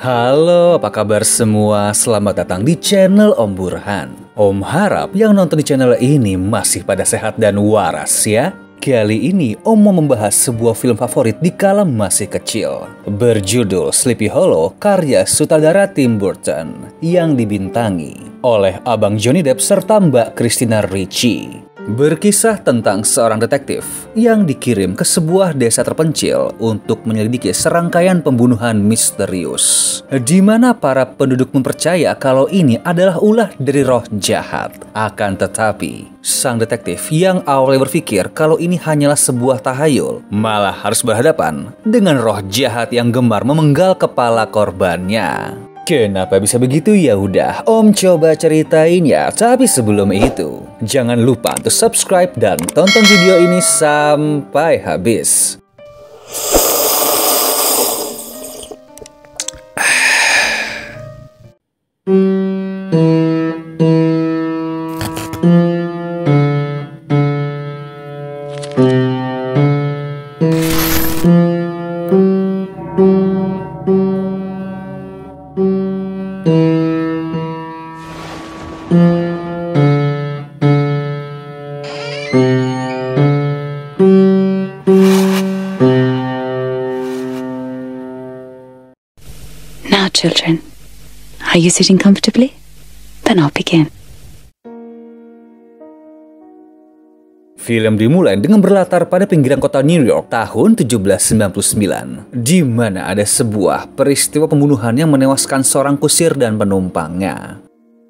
Halo, apa kabar semua? Selamat datang di channel Om Burhan. Om harap yang nonton di channel ini masih pada sehat dan waras ya. Kali ini Om mau membahas sebuah film favorit di kala masih kecil. Berjudul Sleepy Hollow karya sutradara Tim Burton yang dibintangi oleh Abang Johnny Depp serta Mbak Christina Ricci. Berkisah tentang seorang detektif yang dikirim ke sebuah desa terpencil untuk menyelidiki serangkaian pembunuhan misterius, di mana para penduduk mempercaya kalau ini adalah ulah dari roh jahat. Akan tetapi, sang detektif yang awalnya berpikir kalau ini hanyalah sebuah tahayul, malah harus berhadapan dengan roh jahat yang gemar memenggal kepala korbannya. Kenapa bisa begitu? Ya udah, Om coba ceritain ya. Tapi sebelum itu, jangan lupa untuk subscribe dan tonton video ini sampai habis. Now, children, are you sitting comfortably? Then I'll begin. Film dimulai dengan berlatar pada pinggiran kota New York tahun 1799, di mana ada sebuah peristiwa pembunuhan yang menewaskan seorang kusir dan penumpangnya.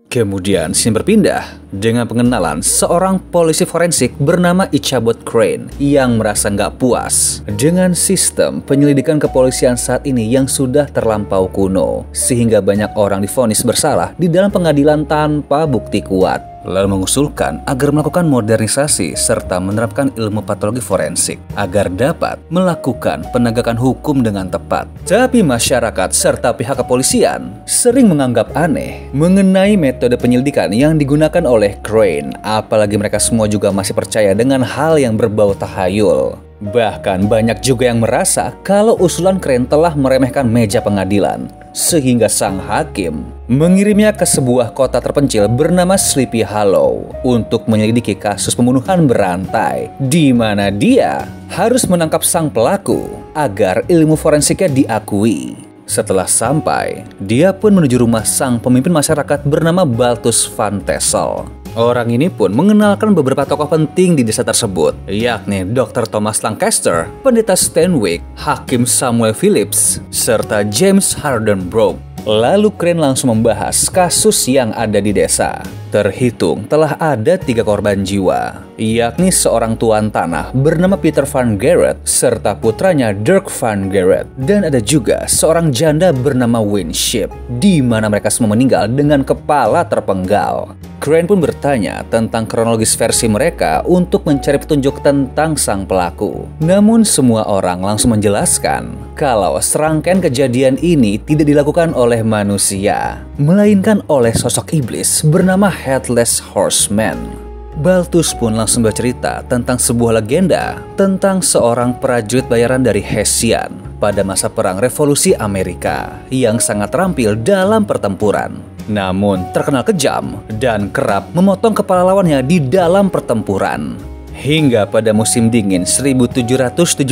Kemudian scene berpindah dengan pengenalan seorang polisi forensik bernama Ichabod Crane yang merasa nggak puas dengan sistem penyelidikan kepolisian saat ini yang sudah terlampau kuno, sehingga banyak orang divonis bersalah di dalam pengadilan tanpa bukti kuat. Lalu mengusulkan agar melakukan modernisasi serta menerapkan ilmu patologi forensik agar dapat melakukan penegakan hukum dengan tepat. Tapi masyarakat serta pihak kepolisian sering menganggap aneh mengenai metode penyelidikan yang digunakan oleh Crane, apalagi mereka semua juga masih percaya dengan hal yang berbau tahayul. Bahkan banyak juga yang merasa kalau usulan Crane telah meremehkan meja pengadilan, sehingga sang hakim mengirimnya ke sebuah kota terpencil bernama Sleepy Hollow untuk menyelidiki kasus pembunuhan berantai, di mana dia harus menangkap sang pelaku agar ilmu forensiknya diakui. Setelah sampai, dia pun menuju rumah sang pemimpin masyarakat bernama Balthus Van Tassel. Orang ini pun mengenalkan beberapa tokoh penting di desa tersebut, yakni Dr. Thomas Lancaster, Pendeta Stanwyck, Hakim Samuel Phillips, serta James Hardenbrough. Lalu Crane langsung membahas kasus yang ada di desa. Terhitung telah ada 3 korban jiwa, yakni seorang tuan tanah bernama Peter Van Garrett serta putranya Dirk Van Garrett, dan ada juga seorang janda bernama Winship, di mana mereka semua meninggal dengan kepala terpenggal. Crane pun bertanya tentang kronologis versi mereka untuk mencari petunjuk tentang sang pelaku. Namun semua orang langsung menjelaskan kalau serangkaian kejadian ini tidak dilakukan oleh manusia, melainkan oleh sosok iblis bernama Headless Horseman. Balthus pun langsung bercerita tentang sebuah legenda tentang seorang prajurit bayaran dari Hessian pada masa perang revolusi Amerika yang sangat terampil dalam pertempuran, namun terkenal kejam dan kerap memotong kepala lawannya di dalam pertempuran. Hingga pada musim dingin 1779,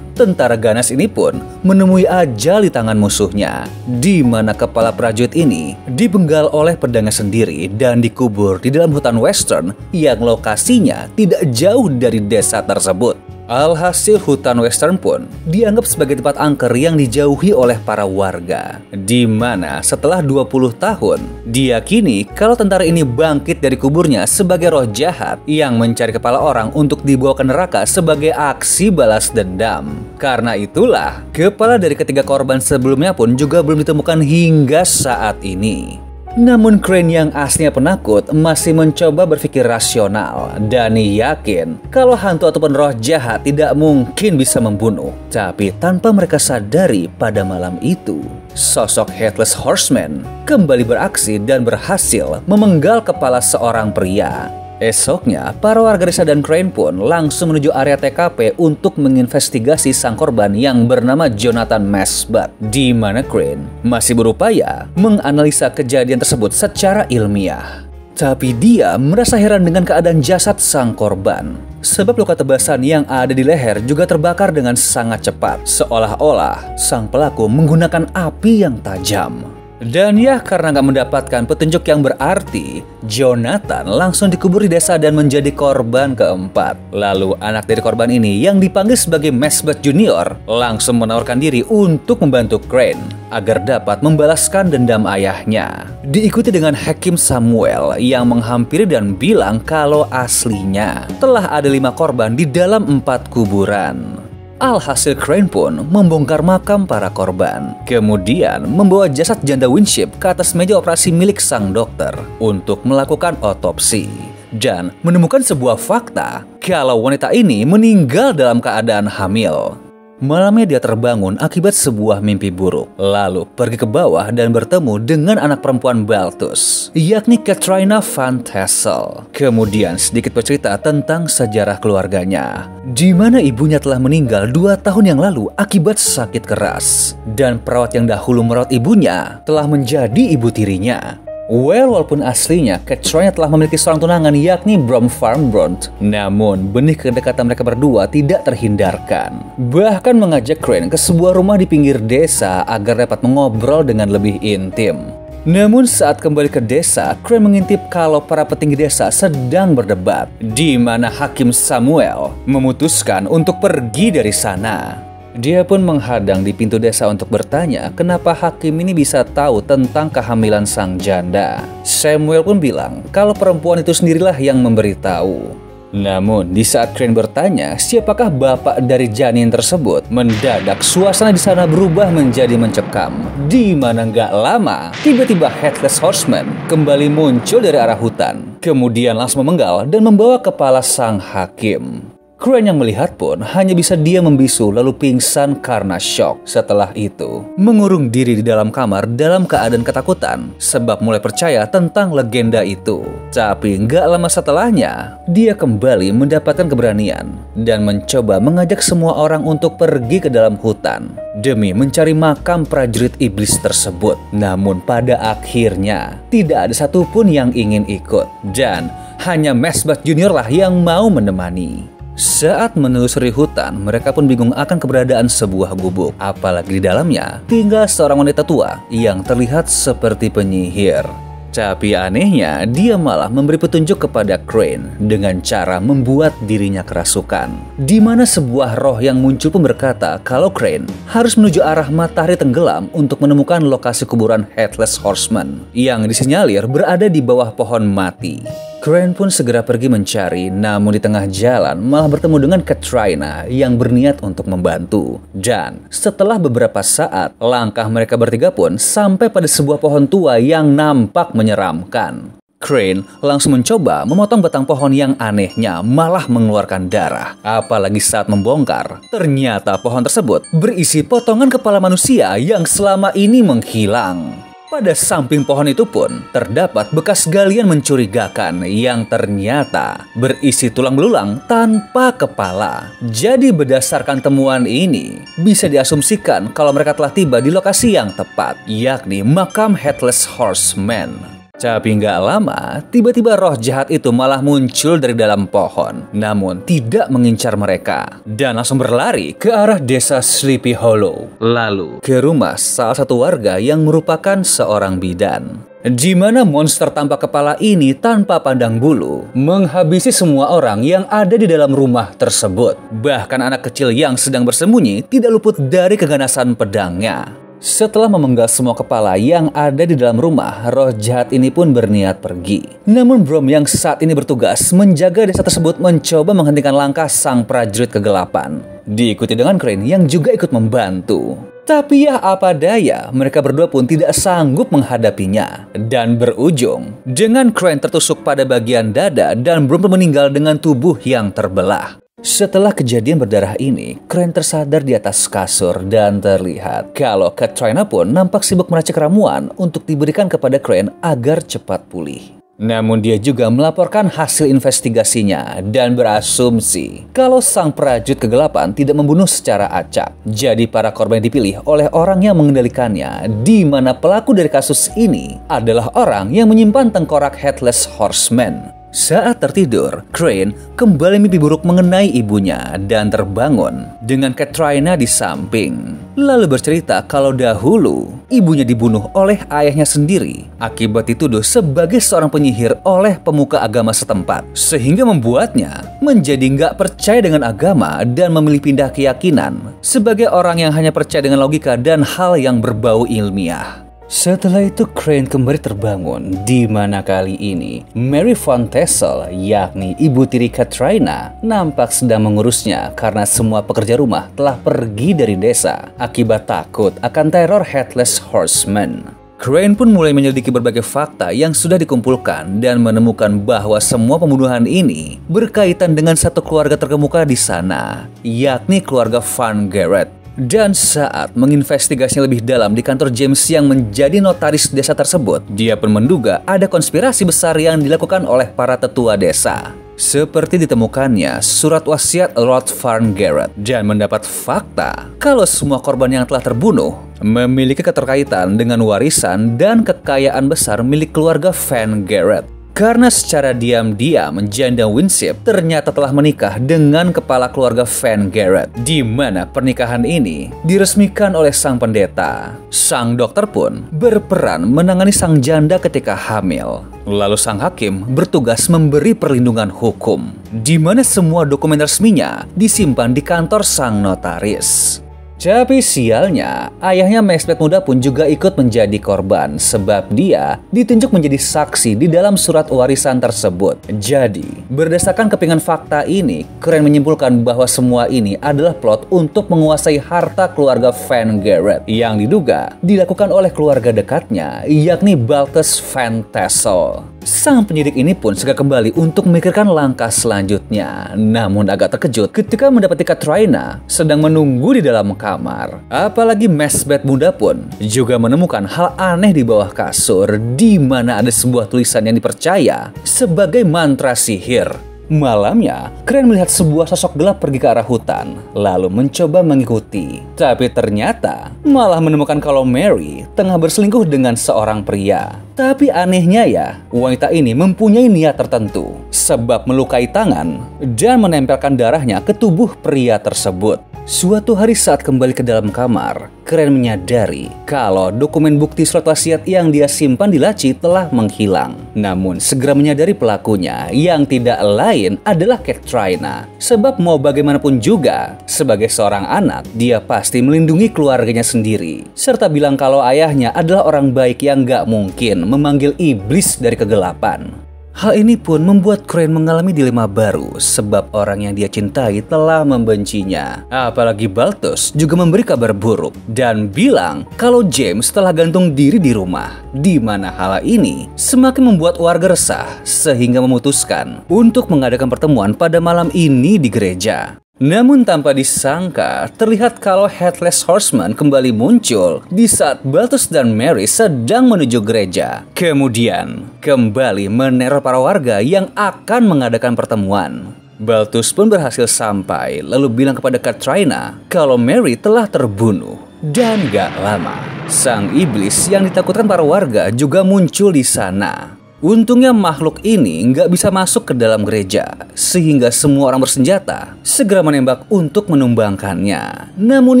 tentara ganas ini pun menemui ajal di tangan musuhnya, di mana kepala prajurit ini dipenggal oleh pedangnya sendiri dan dikubur di dalam hutan western yang lokasinya tidak jauh dari desa tersebut. Alhasil hutan western pun dianggap sebagai tempat angker yang dijauhi oleh para warga, di mana setelah 20 tahun diyakini kalau tentara ini bangkit dari kuburnya sebagai roh jahat yang mencari kepala orang untuk dibawa ke neraka sebagai aksi balas dendam. Karena itulah kepala dari ketiga korban sebelumnya pun juga belum ditemukan hingga saat ini. Namun Crane yang aslinya penakut masih mencoba berpikir rasional dan yakin kalau hantu ataupun roh jahat tidak mungkin bisa membunuh. Tapi tanpa mereka sadari pada malam itu, sosok Headless Horseman kembali beraksi dan berhasil memenggal kepala seorang pria. Esoknya, para warga desa dan Crane pun langsung menuju area TKP untuk menginvestigasi sang korban yang bernama Jonathan Masbate, di mana Crane masih berupaya menganalisa kejadian tersebut secara ilmiah. Tapi dia merasa heran dengan keadaan jasad sang korban, sebab luka tebasan yang ada di leher juga terbakar dengan sangat cepat, seolah-olah sang pelaku menggunakan api yang tajam. Dan ya, karena nggak mendapatkan petunjuk yang berarti, Jonathan langsung dikubur di desa dan menjadi korban keempat. Lalu anak dari korban ini yang dipanggil sebagai Masbate Junior langsung menawarkan diri untuk membantu Crane agar dapat membalaskan dendam ayahnya. Diikuti dengan Hakim Samuel yang menghampiri dan bilang kalau aslinya telah ada 5 korban di dalam 4 kuburan. Alhasil Crane pun membongkar makam para korban. Kemudian membawa jasad janda Winship ke atas meja operasi milik sang dokter untuk melakukan otopsi. Dan menemukan sebuah fakta kalau wanita ini meninggal dalam keadaan hamil. Malamnya dia terbangun akibat sebuah mimpi buruk, lalu pergi ke bawah dan bertemu dengan anak perempuan Balthus, yakni Katrina Van Tassel. Kemudian sedikit bercerita tentang sejarah keluarganya, di mana ibunya telah meninggal 2 tahun yang lalu akibat sakit keras, dan perawat yang dahulu merawat ibunya telah menjadi ibu tirinya. Walaupun aslinya Katrina telah memiliki seorang tunangan yakni Brom Farnborough, namun benih kedekatan mereka berdua tidak terhindarkan. Bahkan mengajak Crane ke sebuah rumah di pinggir desa agar dapat mengobrol dengan lebih intim. Namun saat kembali ke desa, Crane mengintip kalau para petinggi desa sedang berdebat, di mana Hakim Samuel memutuskan untuk pergi dari sana. Dia pun menghadang di pintu desa untuk bertanya kenapa hakim ini bisa tahu tentang kehamilan sang janda. Samuel pun bilang kalau perempuan itu sendirilah yang memberitahu. Namun di saat Crane bertanya siapakah bapak dari janin tersebut, mendadak suasana di sana berubah menjadi mencekam. Di mana nggak lama, tiba-tiba Headless Horseman kembali muncul dari arah hutan. Kemudian langsung memenggal dan membawa kepala sang hakim. Crane yang melihat pun hanya bisa diam membisu lalu pingsan karena shock. Setelah itu, mengurung diri di dalam kamar dalam keadaan ketakutan sebab mulai percaya tentang legenda itu. Tapi nggak lama setelahnya, dia kembali mendapatkan keberanian dan mencoba mengajak semua orang untuk pergi ke dalam hutan demi mencari makam prajurit iblis tersebut. Namun pada akhirnya, tidak ada satupun yang ingin ikut dan hanya Masbate Junior lah yang mau menemani. Saat menelusuri hutan, mereka pun bingung akan keberadaan sebuah gubuk. Apalagi di dalamnya tinggal seorang wanita tua yang terlihat seperti penyihir. Tapi anehnya, dia malah memberi petunjuk kepada Crane dengan cara membuat dirinya kerasukan. Di mana sebuah roh yang muncul pun berkata kalau Crane harus menuju arah matahari tenggelam untuk menemukan lokasi kuburan Headless Horseman yang disinyalir berada di bawah pohon mati. Crane pun segera pergi mencari, namun di tengah jalan malah bertemu dengan Katrina yang berniat untuk membantu. Dan setelah beberapa saat, langkah mereka bertiga pun sampai pada sebuah pohon tua yang nampak menyeramkan. Crane langsung mencoba memotong batang pohon yang anehnya malah mengeluarkan darah. Apalagi saat membongkar, ternyata pohon tersebut berisi potongan kepala manusia yang selama ini menghilang. Pada samping pohon itu pun terdapat bekas galian mencurigakan yang ternyata berisi tulang belulang tanpa kepala. Jadi berdasarkan temuan ini, bisa diasumsikan kalau mereka telah tiba di lokasi yang tepat, yakni makam Headless Horseman. Tapi nggak lama, tiba-tiba roh jahat itu malah muncul dari dalam pohon, namun tidak mengincar mereka, dan langsung berlari ke arah desa Sleepy Hollow, lalu ke rumah salah satu warga yang merupakan seorang bidan. Di mana monster tanpa kepala ini tanpa pandang bulu menghabisi semua orang yang ada di dalam rumah tersebut. Bahkan anak kecil yang sedang bersembunyi tidak luput dari keganasan pedangnya. Setelah memenggal semua kepala yang ada di dalam rumah, roh jahat ini pun berniat pergi. Namun Brom yang saat ini bertugas menjaga desa tersebut mencoba menghentikan langkah sang prajurit kegelapan. Diikuti dengan Crane yang juga ikut membantu. Tapi ya apa daya, mereka berdua pun tidak sanggup menghadapinya. Dan berujung dengan Crane tertusuk pada bagian dada dan Brom pun meninggal dengan tubuh yang terbelah. Setelah kejadian berdarah ini, Crane tersadar di atas kasur dan terlihat kalau Katrina pun nampak sibuk meracik ramuan untuk diberikan kepada Crane agar cepat pulih. Namun dia juga melaporkan hasil investigasinya dan berasumsi kalau sang prajurit kegelapan tidak membunuh secara acak. Jadi para korban dipilih oleh orang yang mengendalikannya, di mana pelaku dari kasus ini adalah orang yang menyimpan tengkorak Headless Horseman. Saat tertidur, Crane kembali mimpi buruk mengenai ibunya dan terbangun dengan Katrina di samping. Lalu bercerita kalau dahulu ibunya dibunuh oleh ayahnya sendiri akibat dituduh sebagai seorang penyihir oleh pemuka agama setempat, sehingga membuatnya menjadi nggak percaya dengan agama dan memilih pindah keyakinan sebagai orang yang hanya percaya dengan logika dan hal yang berbau ilmiah. Setelah itu Crane kembali terbangun, di mana kali ini Mary Von Tassel, yakni ibu tiri Katrina, nampak sedang mengurusnya karena semua pekerja rumah telah pergi dari desa akibat takut akan teror Headless Horseman. Crane pun mulai menyelidiki berbagai fakta yang sudah dikumpulkan dan menemukan bahwa semua pembunuhan ini berkaitan dengan satu keluarga terkemuka di sana, yakni keluarga Van Garrett. Dan saat menginvestigasinya lebih dalam di kantor James yang menjadi notaris desa tersebut, dia pun menduga ada konspirasi besar yang dilakukan oleh para tetua desa. Seperti ditemukannya surat wasiat Lord Van Garrett dan mendapat fakta kalau semua korban yang telah terbunuh memiliki keterkaitan dengan warisan dan kekayaan besar milik keluarga Van Garrett. Karena secara diam-diam janda Winship ternyata telah menikah dengan kepala keluarga Van Garrett, di mana pernikahan ini diresmikan oleh sang pendeta. Sang dokter pun berperan menangani sang janda ketika hamil. Lalu sang hakim bertugas memberi perlindungan hukum, di mana semua dokumen resminya disimpan di kantor sang notaris. Tapi sialnya, ayahnya Macbeth muda pun juga ikut menjadi korban sebab dia ditunjuk menjadi saksi di dalam surat warisan tersebut. Jadi, berdasarkan kepingan fakta ini, Crane menyimpulkan bahwa semua ini adalah plot untuk menguasai harta keluarga Van Garrett yang diduga dilakukan oleh keluarga dekatnya, yakni Balthus Van Tassel. Sang penyidik ini pun segera kembali untuk memikirkan langkah selanjutnya. Namun agak terkejut ketika mendapati Katrina sedang menunggu di dalam kamar. Apalagi Macbeth muda pun juga menemukan hal aneh di bawah kasur, di mana ada sebuah tulisan yang dipercaya sebagai mantra sihir. Malamnya, Crane melihat sebuah sosok gelap pergi ke arah hutan, lalu mencoba mengikuti. Tapi ternyata malah menemukan kalau Mary tengah berselingkuh dengan seorang pria. Tapi anehnya ya, wanita ini mempunyai niat tertentu, sebab melukai tangan dan menempelkan darahnya ke tubuh pria tersebut. Suatu hari saat kembali ke dalam kamar, Crane menyadari kalau dokumen bukti surat wasiat yang dia simpan di laci telah menghilang. Namun segera menyadari pelakunya yang tidak lain adalah Katrina. Sebab mau bagaimanapun juga, sebagai seorang anak, dia pasti melindungi keluarganya sendiri. Serta bilang kalau ayahnya adalah orang baik yang gak mungkin memanggil iblis dari kegelapan. Hal ini pun membuat Crane mengalami dilema baru sebab orang yang dia cintai telah membencinya. Apalagi Balthus juga memberi kabar buruk dan bilang kalau James telah gantung diri di rumah, di mana hal ini semakin membuat warga resah sehingga memutuskan untuk mengadakan pertemuan pada malam ini di gereja. Namun tanpa disangka, terlihat kalau Headless Horseman kembali muncul di saat Balthus dan Mary sedang menuju gereja. Kemudian, kembali meneror para warga yang akan mengadakan pertemuan. Balthus pun berhasil sampai, lalu bilang kepada Katrina kalau Mary telah terbunuh. Dan gak lama, sang iblis yang ditakutkan para warga juga muncul di sana. Untungnya makhluk ini nggak bisa masuk ke dalam gereja, sehingga semua orang bersenjata segera menembak untuk menumbangkannya. Namun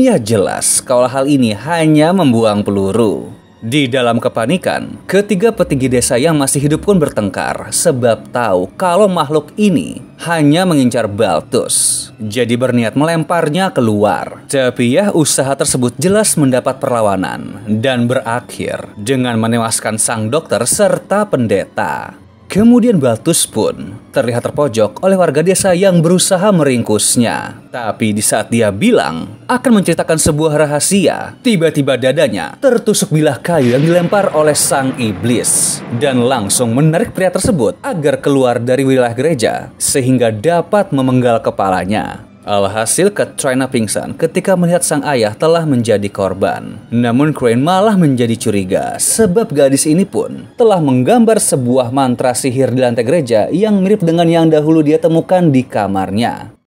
ya jelas kalau hal ini hanya membuang peluru. Di dalam kepanikan, ketiga petinggi desa yang masih hidup pun bertengkar sebab tahu kalau makhluk ini hanya mengincar Balthus. Jadi berniat melemparnya keluar. Tapi ya usaha tersebut jelas mendapat perlawanan dan berakhir dengan menewaskan sang dokter serta pendeta. Kemudian Balthus pun terlihat terpojok oleh warga desa yang berusaha meringkusnya. Tapi di saat dia bilang akan menceritakan sebuah rahasia, tiba-tiba dadanya tertusuk bilah kayu yang dilempar oleh sang iblis. Dan langsung menarik pria tersebut agar keluar dari wilayah gereja sehingga dapat memenggal kepalanya. Alhasil Katrina pingsan ketika melihat sang ayah telah menjadi korban. Namun Crane malah menjadi curiga sebab gadis ini pun telah menggambar sebuah mantra sihir di lantai gereja yang mirip dengan yang dahulu dia temukan di kamarnya.